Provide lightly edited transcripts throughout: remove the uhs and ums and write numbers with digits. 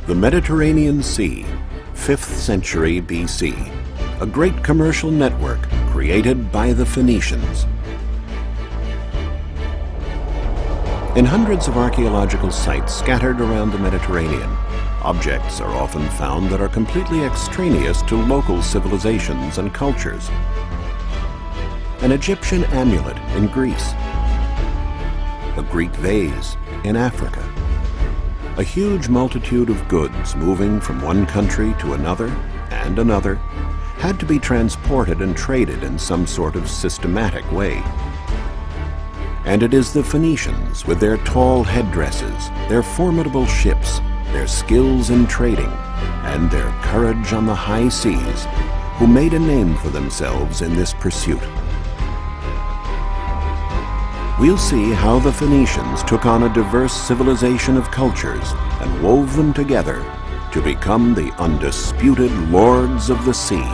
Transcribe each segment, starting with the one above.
The Mediterranean Sea, 5th century BC, a great commercial network created by the Phoenicians. In hundreds of archaeological sites scattered around the Mediterranean, objects are often found that are completely extraneous to local civilizations and cultures. An Egyptian amulet in Greece, a Greek vase in Africa, a huge multitude of goods moving from one country to another and another had to be transported and traded in some sort of systematic way. And it is the Phoenicians, with their tall headdresses, their formidable ships, their skills in trading, and their courage on the high seas, who made a name for themselves in this pursuit. We'll see how the Phoenicians took on a diverse civilization of cultures and wove them together to become the undisputed lords of the sea.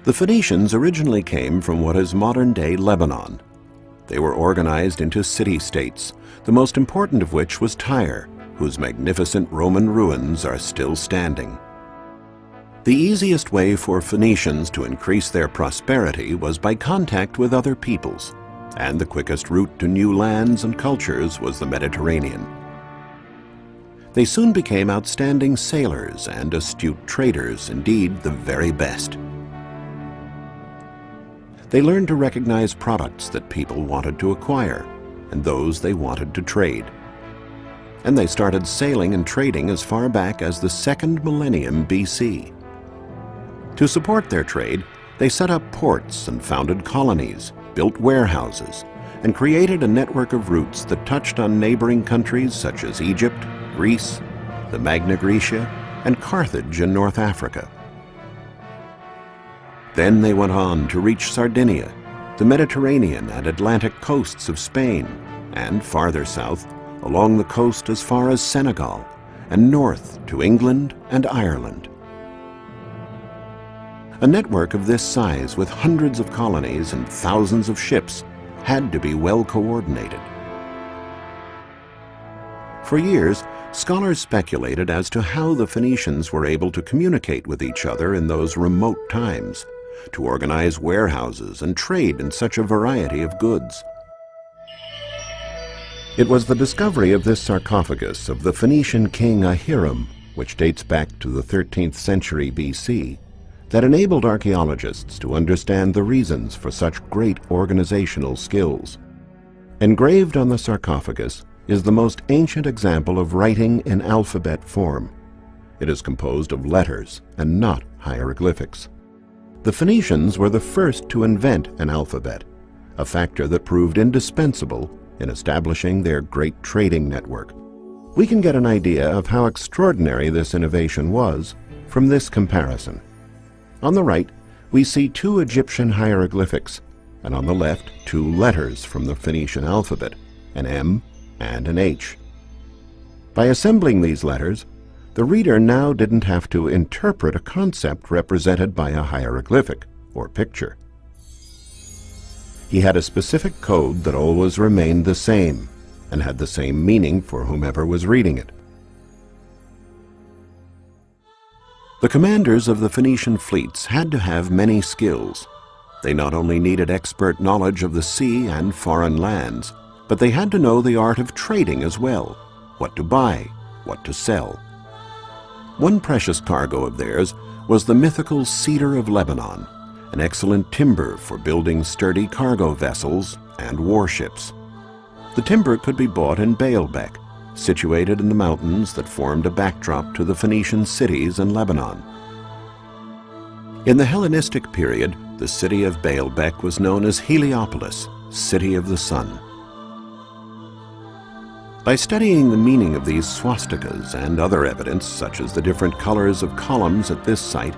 The Phoenicians originally came from what is modern-day Lebanon. They were organized into city-states, the most important of which was Tyre, whose magnificent Roman ruins are still standing. The easiest way for Phoenicians to increase their prosperity was by contact with other peoples, and the quickest route to new lands and cultures was the Mediterranean. They soon became outstanding sailors and astute traders, indeed the very best. They learned to recognize products that people wanted to acquire and those they wanted to trade. And they started sailing and trading as far back as the 2nd millennium BC. To support their trade, they set up ports and founded colonies, built warehouses, and created a network of routes that touched on neighboring countries such as Egypt, Greece, the Magna Graecia, and Carthage in North Africa. Then they went on to reach Sardinia, the Mediterranean and Atlantic coasts of Spain, and farther south, along the coast as far as Senegal, and north to England and Ireland. A network of this size with hundreds of colonies and thousands of ships had to be well coordinated. For years, scholars speculated as to how the Phoenicians were able to communicate with each other in those remote times, to organize warehouses and trade in such a variety of goods. It was the discovery of this sarcophagus of the Phoenician king Ahiram, which dates back to the 13th century BC, that enabled archaeologists to understand the reasons for such great organizational skills. Engraved on the sarcophagus is the most ancient example of writing in alphabet form. It is composed of letters and not hieroglyphics. The Phoenicians were the first to invent an alphabet, a factor that proved indispensable in establishing their great trading network. We can get an idea of how extraordinary this innovation was from this comparison. On the right, we see 2 Egyptian hieroglyphics, and on the left, 2 letters from the Phoenician alphabet, an M and an H. By assembling these letters, the reader now didn't have to interpret a concept represented by a hieroglyphic or picture. He had a specific code that always remained the same and had the same meaning for whomever was reading it. The commanders of the Phoenician fleets had to have many skills. They not only needed expert knowledge of the sea and foreign lands, but they had to know the art of trading as well, what to buy, what to sell. One precious cargo of theirs was the mythical cedar of Lebanon, an excellent timber for building sturdy cargo vessels and warships. The timber could be bought in Baalbek, situated in the mountains that formed a backdrop to the Phoenician cities in Lebanon. In the Hellenistic period, the city of Baalbek was known as Heliopolis, City of the Sun. By studying the meaning of these swastikas and other evidence, such as the different colors of columns at this site,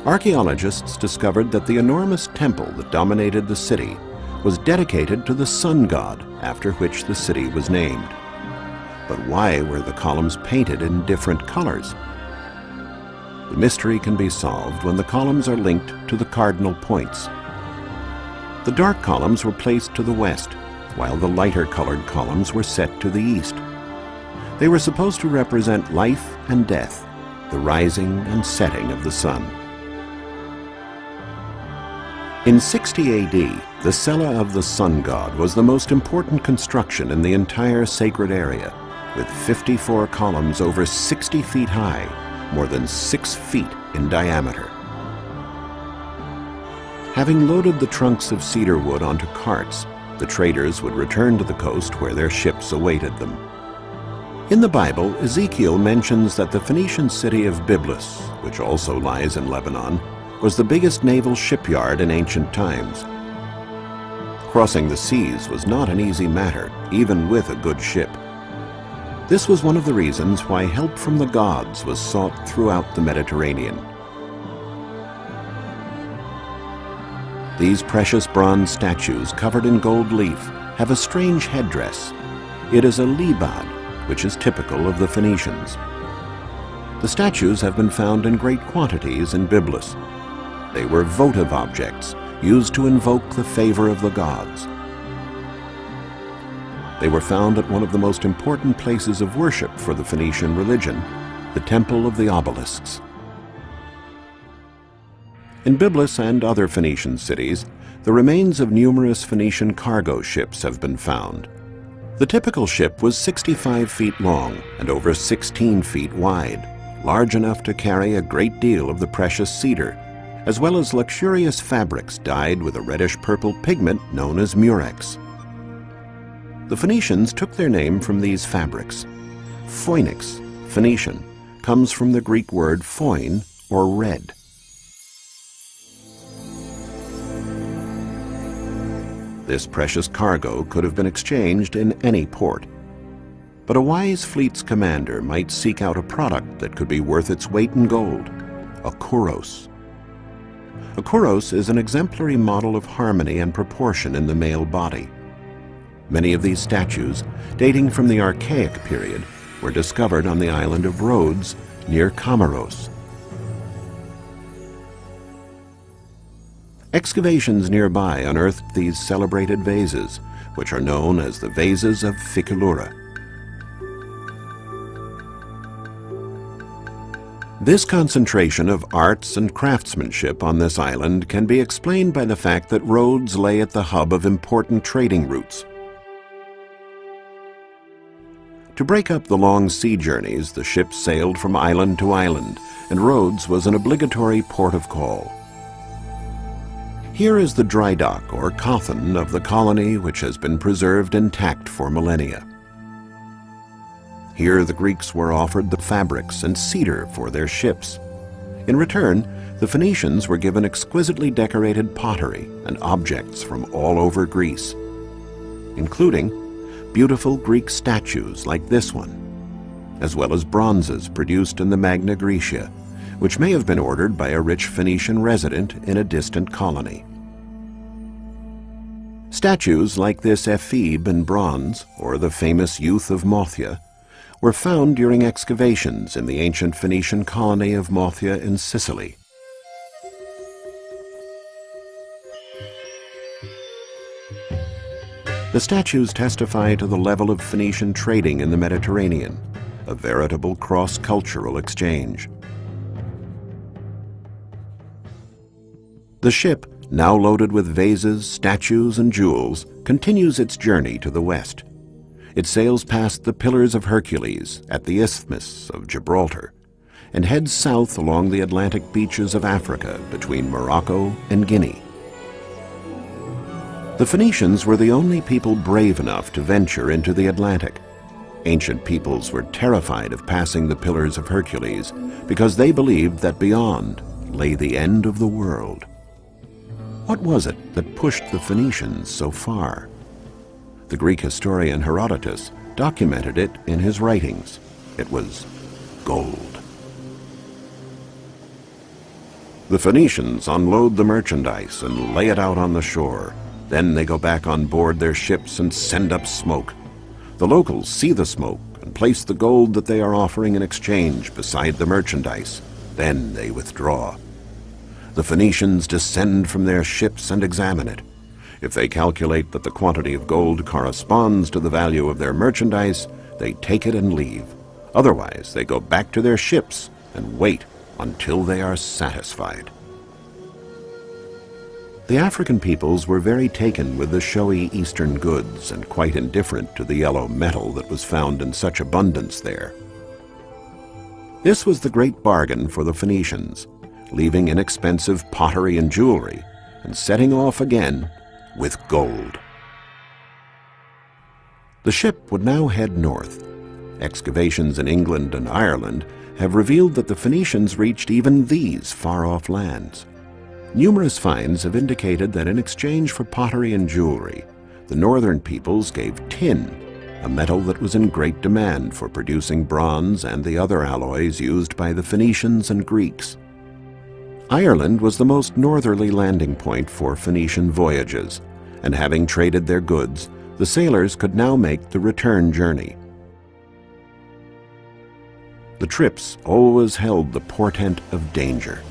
archaeologists discovered that the enormous temple that dominated the city was dedicated to the sun god, after which the city was named. But why were the columns painted in different colors? The mystery can be solved when the columns are linked to the cardinal points. The dark columns were placed to the west, while the lighter colored columns were set to the east. They were supposed to represent life and death, the rising and setting of the sun. In 60 AD, the cella of the sun god was the most important construction in the entire sacred area, with 54 columns over 60 feet high, more than 6 feet in diameter. Having loaded the trunks of cedar wood onto carts, the traders would return to the coast where their ships awaited them. In the Bible, Ezekiel mentions that the Phoenician city of Byblus, which also lies in Lebanon, was the biggest naval shipyard in ancient times. Crossing the seas was not an easy matter, even with a good ship. This was one of the reasons why help from the gods was sought throughout the Mediterranean. These precious bronze statues covered in gold leaf have a strange headdress. It is a libad, which is typical of the Phoenicians. The statues have been found in great quantities in Byblus. They were votive objects used to invoke the favor of the gods. They were found at one of the most important places of worship for the Phoenician religion, the Temple of the Obelisks. In Byblus and other Phoenician cities, the remains of numerous Phoenician cargo ships have been found. The typical ship was 65 feet long and over 16 feet wide, large enough to carry a great deal of the precious cedar, as well as luxurious fabrics dyed with a reddish-purple pigment known as murex. The Phoenicians took their name from these fabrics. Phoenix, Phoenician, comes from the Greek word phoin, or red. This precious cargo could have been exchanged in any port. But a wise fleet's commander might seek out a product that could be worth its weight in gold, a kouros. A kouros is an exemplary model of harmony and proportion in the male body. Many of these statues, dating from the Archaic period, were discovered on the island of Rhodes near Comoros. Excavations nearby unearthed these celebrated vases, which are known as the vases of Ficalura. This concentration of arts and craftsmanship on this island can be explained by the fact that Rhodes lay at the hub of important trading routes. To break up the long sea journeys, the ships sailed from island to island, and Rhodes was an obligatory port of call. Here is the dry dock, or coffin, of the colony, which has been preserved intact for millennia. Here the Greeks were offered the fabrics and cedar for their ships. In return, the Phoenicians were given exquisitely decorated pottery and objects from all over Greece, including beautiful Greek statues like this one, as well as bronzes produced in the Magna Graecia, which may have been ordered by a rich Phoenician resident in a distant colony. Statues like this ephebe in bronze, or the famous youth of Mothia, were found during excavations in the ancient Phoenician colony of Mothia in Sicily. The statues testify to the level of Phoenician trading in the Mediterranean, a veritable cross-cultural exchange. The ship, now loaded with vases, statues, and jewels, continues its journey to the west. It sails past the Pillars of Hercules at the Isthmus of Gibraltar and heads south along the Atlantic beaches of Africa between Morocco and Guinea. The Phoenicians were the only people brave enough to venture into the Atlantic. Ancient peoples were terrified of passing the Pillars of Hercules because they believed that beyond lay the end of the world. What was it that pushed the Phoenicians so far? The Greek historian Herodotus documented it in his writings. It was gold. The Phoenicians unload the merchandise and lay it out on the shore. Then they go back on board their ships and send up smoke. The locals see the smoke and place the gold that they are offering in exchange beside the merchandise. Then they withdraw. The Phoenicians descend from their ships and examine it. If they calculate that the quantity of gold corresponds to the value of their merchandise, they take it and leave. Otherwise, they go back to their ships and wait until they are satisfied. The African peoples were very taken with the showy Eastern goods and quite indifferent to the yellow metal that was found in such abundance there. This was the great bargain for the Phoenicians, leaving inexpensive pottery and jewelry and setting off again with gold. The ship would now head north. Excavations in England and Ireland have revealed that the Phoenicians reached even these far-off lands. Numerous finds have indicated that in exchange for pottery and jewelry, the northern peoples gave tin, a metal that was in great demand for producing bronze and the other alloys used by the Phoenicians and Greeks. Ireland was the most northerly landing point for Phoenician voyages, and having traded their goods, the sailors could now make the return journey. The trips always held the portent of danger.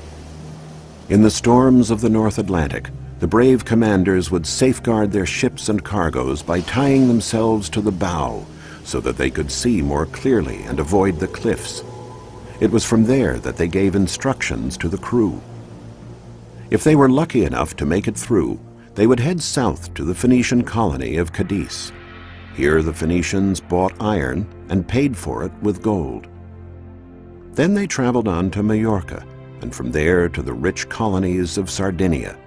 In the storms of the North Atlantic, the brave commanders would safeguard their ships and cargoes by tying themselves to the bow so that they could see more clearly and avoid the cliffs. It was from there that they gave instructions to the crew. If they were lucky enough to make it through, they would head south to the Phoenician colony of Cadiz. Here the Phoenicians bought iron and paid for it with gold. Then they traveled on to Majorca, and from there to the rich colonies of Sardinia.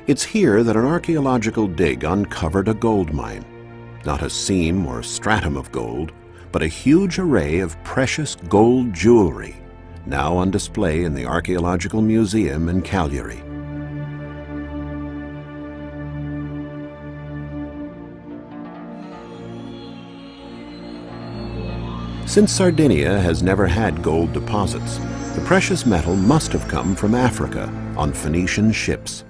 It's here that an archaeological dig uncovered a gold mine, not a seam or stratum of gold, but a huge array of precious gold jewelry, now on display in the Archaeological Museum in Cagliari. Since Sardinia has never had gold deposits, the precious metal must have come from Africa on Phoenician ships.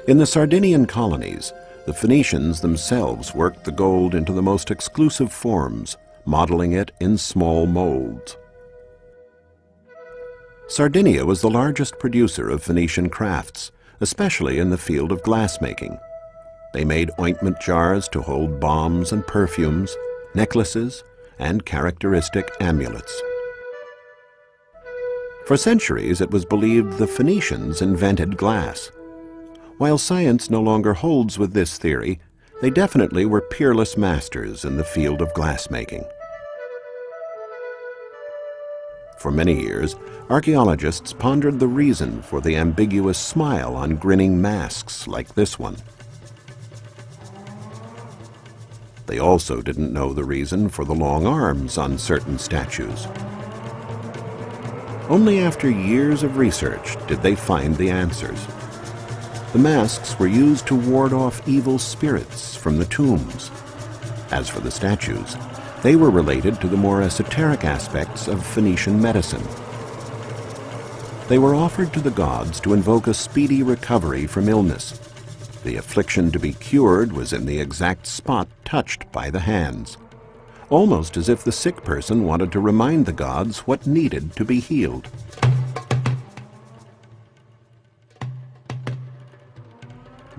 In the Sardinian colonies, the Phoenicians themselves worked the gold into the most exclusive forms, modeling it in small molds. Sardinia was the largest producer of Phoenician crafts, especially in the field of glassmaking. They made ointment jars to hold balms and perfumes, necklaces, and characteristic amulets. For centuries, it was believed the Phoenicians invented glass. While science no longer holds with this theory, they definitely were peerless masters in the field of glassmaking. For many years, archaeologists pondered the reason for the ambiguous smile on grinning masks like this one. They also didn't know the reason for the long arms on certain statues. Only after years of research did they find the answers. The masks were used to ward off evil spirits from the tombs. As for the statues, they were related to the more esoteric aspects of Phoenician medicine. They were offered to the gods to invoke a speedy recovery from illness. The affliction to be cured was in the exact spot touched by the hands, almost as if the sick person wanted to remind the gods what needed to be healed.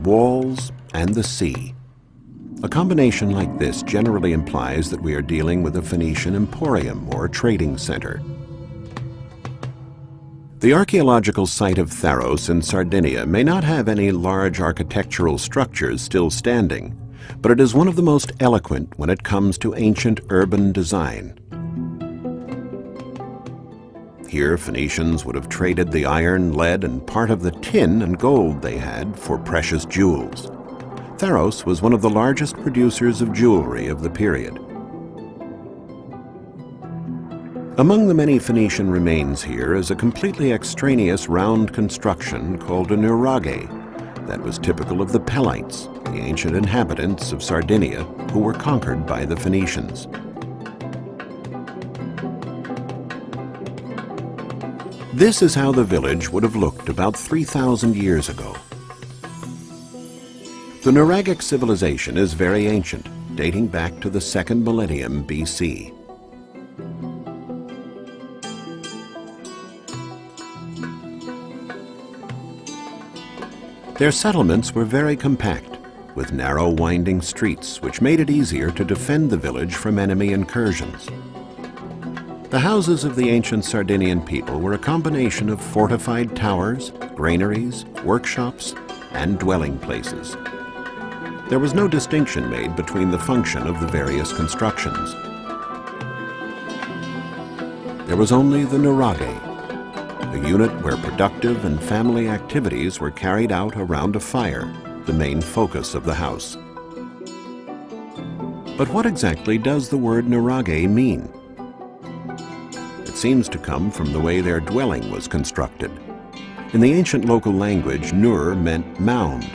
Walls and the sea. A combination like this generally implies that we are dealing with a Phoenician emporium or trading center. The archaeological site of Tharos in Sardinia may not have any large architectural structures still standing, but it is one of the most eloquent when it comes to ancient urban design. Here, Phoenicians would have traded the iron, lead, and part of the tin and gold they had for precious jewels. Tharos was one of the largest producers of jewelry of the period. Among the many Phoenician remains here is a completely extraneous round construction called a nuraghe that was typical of the Pelites, the ancient inhabitants of Sardinia who were conquered by the Phoenicians. This is how the village would have looked about 3,000 years ago. The Nuraghic civilization is very ancient, dating back to the 2nd millennium BC. Their settlements were very compact, with narrow winding streets which made it easier to defend the village from enemy incursions. The houses of the ancient Sardinian people were a combination of fortified towers, granaries, workshops, and dwelling places. There was no distinction made between the function of the various constructions. There was only the nuraghe, a unit where productive and family activities were carried out around a fire, the main focus of the house. But what exactly does the word nuraghe mean? It seems to come from the way their dwelling was constructed. In the ancient local language, nur meant mound.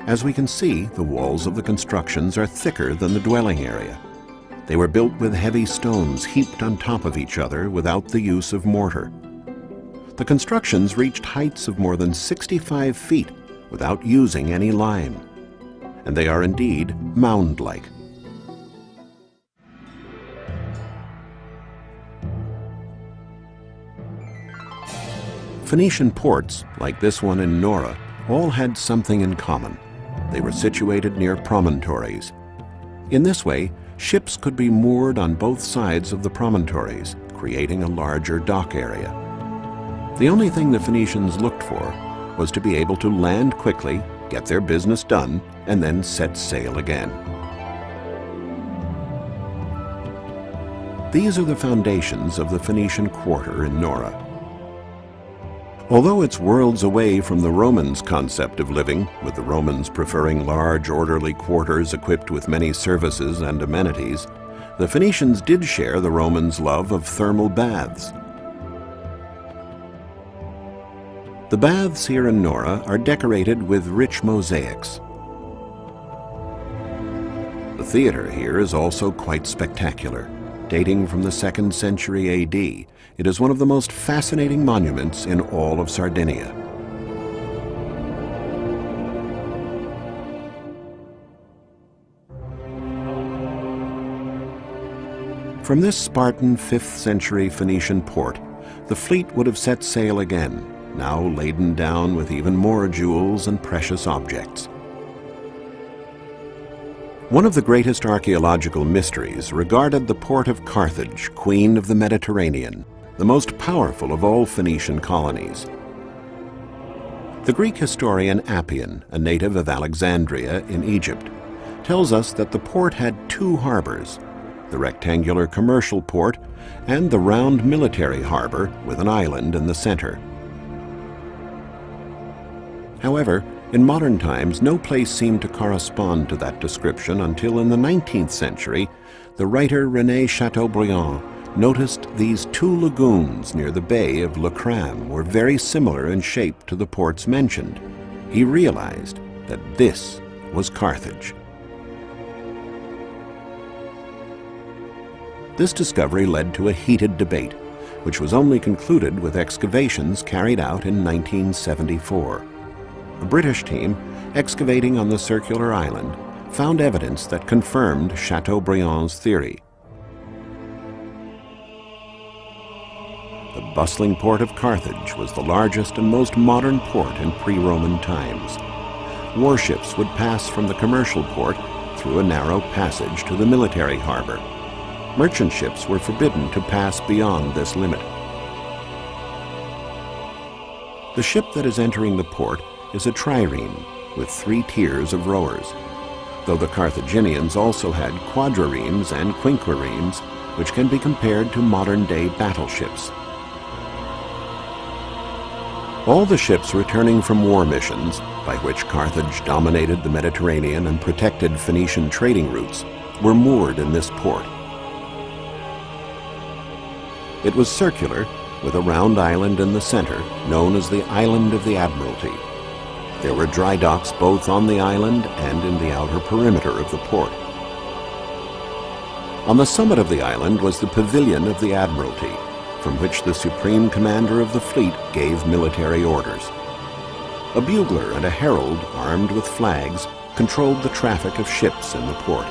As we can see, the walls of the constructions are thicker than the dwelling area. They were built with heavy stones heaped on top of each other without the use of mortar. The constructions reached heights of more than 65 feet without using any lime, and they are indeed mound-like. Phoenician ports, like this one in Nora, all had something in common. They were situated near promontories. In this way, ships could be moored on both sides of the promontories, creating a larger dock area. The only thing the Phoenicians looked for was to be able to land quickly, get their business done, and then set sail again. These are the foundations of the Phoenician quarter in Nora. Although it's worlds away from the Romans' concept of living, with the Romans preferring large, orderly quarters equipped with many services and amenities, the Phoenicians did share the Romans' love of thermal baths. The baths here in Nora are decorated with rich mosaics. The theater here is also quite spectacular. Dating from the 2nd century AD, it is one of the most fascinating monuments in all of Sardinia. From this Spartan 5th century Phoenician port, the fleet would have set sail again, now laden down with even more jewels and precious objects. One of the greatest archaeological mysteries regarded the port of Carthage, Queen of the Mediterranean, the most powerful of all Phoenician colonies. The Greek historian Appian, a native of Alexandria in Egypt, tells us that the port had 2 harbors, the rectangular commercial port and the round military harbor with an island in the center. However, in modern times, no place seemed to correspond to that description until in the 19th century, the writer René Chateaubriand noticed these 2 lagoons near the bay of Le Cram were very similar in shape to the ports mentioned. He realized that this was Carthage. This discovery led to a heated debate, which was only concluded with excavations carried out in 1974. A British team, excavating on the circular island, found evidence that confirmed Chateaubriand's theory. The bustling port of Carthage was the largest and most modern port in pre-Roman times. Warships would pass from the commercial port through a narrow passage to the military harbor. Merchant ships were forbidden to pass beyond this limit. The ship that is entering the port is a trireme with 3 tiers of rowers, though the Carthaginians also had quadriremes and quinquiremes, which can be compared to modern-day battleships. All the ships returning from war missions, by which Carthage dominated the Mediterranean and protected Phoenician trading routes, were moored in this port. It was circular, with a round island in the center, known as the Island of the Admiralty. There were dry docks both on the island and in the outer perimeter of the port. On the summit of the island was the Pavilion of the Admiralty, from which the Supreme Commander of the fleet gave military orders. A bugler and a herald, armed with flags, controlled the traffic of ships in the port.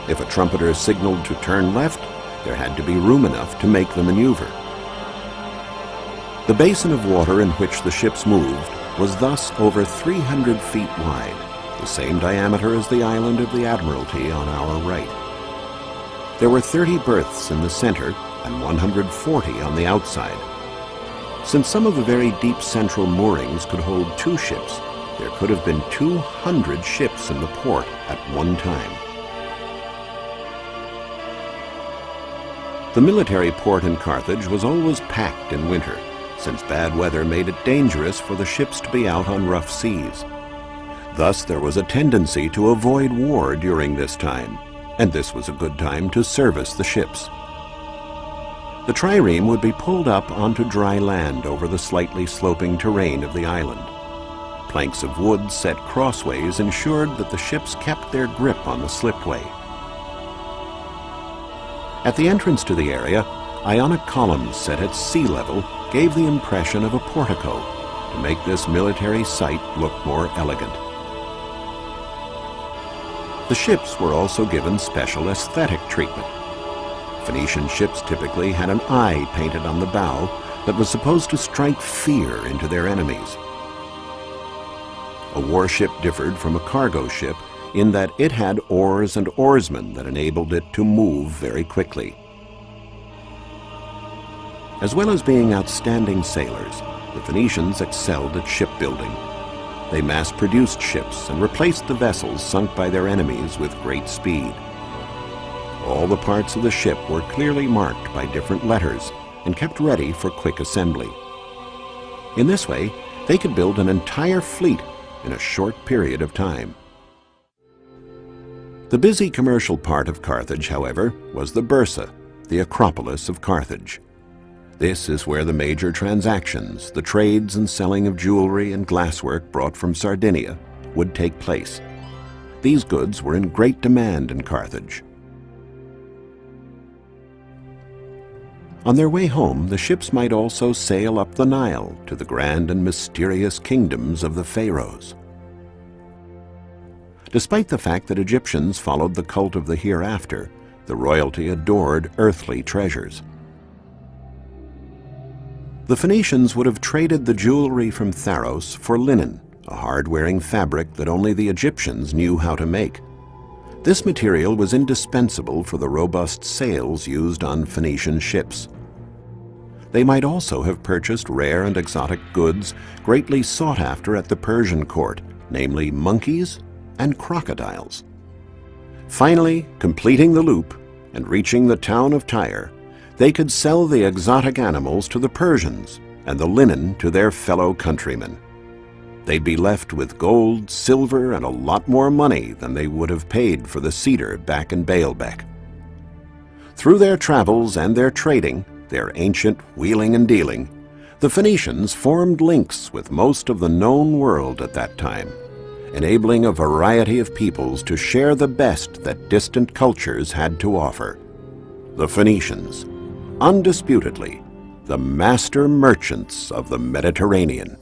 If a trumpeter signaled to turn left, there had to be room enough to make the maneuver. The basin of water in which the ships moved was thus over 300 feet wide, the same diameter as the Island of the Admiralty on our right. There were 30 berths in the center and 140 on the outside. Since some of the very deep central moorings could hold 2 ships, there could have been 200 ships in the port at one time. The military port in Carthage was always packed in winter, since bad weather made it dangerous for the ships to be out on rough seas. Thus there was a tendency to avoid war during this time, and this was a good time to service the ships. The trireme would be pulled up onto dry land over the slightly sloping terrain of the island. Planks of wood set crossways ensured that the ships kept their grip on the slipway. At the entrance to the area, Ionic columns set at sea level gave the impression of a portico to make this military site look more elegant. The ships were also given special aesthetic treatment. Phoenician ships typically had an eye painted on the bow that was supposed to strike fear into their enemies. A warship differed from a cargo ship in that it had oars and oarsmen that enabled it to move very quickly. As well as being outstanding sailors, the Phoenicians excelled at shipbuilding. They mass-produced ships and replaced the vessels sunk by their enemies with great speed. All the parts of the ship were clearly marked by different letters and kept ready for quick assembly. In this way, they could build an entire fleet in a short period of time. The busy commercial part of Carthage, however, was the Bursa, the Acropolis of Carthage. This is where the major transactions, the trades and selling of jewelry and glasswork brought from Sardinia, would take place. These goods were in great demand in Carthage. On their way home, the ships might also sail up the Nile to the grand and mysterious kingdoms of the pharaohs. Despite the fact that Egyptians followed the cult of the hereafter, the royalty adored earthly treasures. The Phoenicians would have traded the jewelry from Pharos for linen, a hard-wearing fabric that only the Egyptians knew how to make. This material was indispensable for the robust sails used on Phoenician ships. They might also have purchased rare and exotic goods greatly sought after at the Persian court, namely monkeys and crocodiles. Finally, completing the loop and reaching the town of Tyre, they could sell the exotic animals to the Persians and the linen to their fellow countrymen. They'd be left with gold, silver, and a lot more money than they would have paid for the cedar back in Baalbek. Through their travels and their trading, their ancient wheeling and dealing, the Phoenicians formed links with most of the known world at that time, enabling a variety of peoples to share the best that distant cultures had to offer. The Phoenicians, undisputedly, the master merchants of the Mediterranean.